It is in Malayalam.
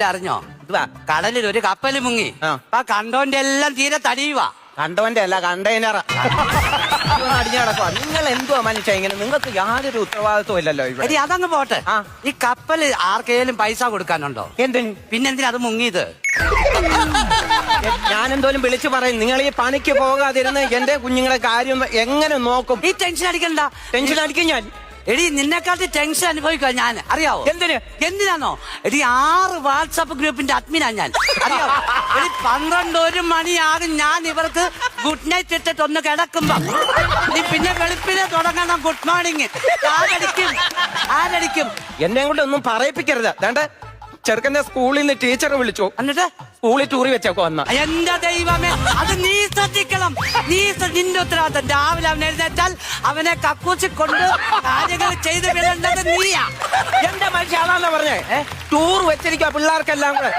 അറിഞ്ഞോ കടലിൽ ഒരു കപ്പല് മുങ്ങി അപ്പൊ കണ്ടോന്റെ എല്ലാം തീരെ തടിയുവാ. കണ്ടവന്റെ അല്ല കണ്ടെയ്നർ അടിഞ്ഞു കിടക്കുക. നിങ്ങൾ എന്തുവാ മനുഷ്യ ഇങ്ങനെ? നിങ്ങൾക്ക് യാതൊരു ഉത്തരവാദിത്വം ഇല്ലല്ലോ ഇവിടെ. അതങ്ങ് പോട്ടെ. ഈ കപ്പല് ആർക്കേലും പൈസ കൊടുക്കാനുണ്ടോ? എന്തിന്? പിന്നെന്തിനാ അത് മുങ്ങിയത്? ഞാൻ എന്തോലും വിളിച്ചു പറയും. നിങ്ങൾ ഈ പണിക്ക് പോകാതിരുന്ന് എന്റെ കുഞ്ഞുങ്ങളെ കാര്യം എങ്ങനെ നോക്കും? ഈ ടെൻഷൻ അടിക്കണ്ട. ടെൻഷൻ അടിക്കും ഞാൻ. എടി നിന്നെക്കാട്ടി ടെൻഷൻ അനുഭവിക്കുക ഞാൻ. അറിയാവോ എന്തിനാണോ? എടി 6 വാട്സാപ്പ് ഗ്രൂപ്പിന്റെ അഡ്മിനാ ഞാൻ. അറിയാവോ? എടി 12 മണിയാകും ഞാൻ ഇവർക്ക് ഗുഡ് നൈറ്റ് ഇട്ടിട്ട് ഒന്ന് കിടക്കുമ്പോ നീ പിന്നെ വെളുപ്പിനെ തുടങ്ങണം ഗുഡ് മോർണിംഗ്. ആരടിക്കും? എന്നെ കൊണ്ട് ഒന്നും പറയിപ്പിക്കരുത്. വേണ്ട, ചെറുക്കന്റെ സ്കൂളിൽ നിന്ന് ടീച്ചർ വിളിച്ചു. എന്നിട്ട് സ്കൂളിൽ ടൂറി വെച്ചേക്കോ വന്ന. എന്റെ ദൈവമേ, അത് നീ ശ്രദ്ധിക്കണം. നിന്റെ ഉത്തരവാദിത്തം. രാവിലെ അവൻ എഴുന്നേറ്റാൽ അവനെ കക്കൂച്ചി കൊണ്ട് കാര്യങ്ങൾ ചെയ്ത് വിടേണ്ടത് നീയാ. എന്റെ മനുഷ്യ അതാണല്ലോ പറഞ്ഞേ. ടൂർ വെച്ചിരിക്കുക പിള്ളേർക്കെല്ലാം കൂടെ.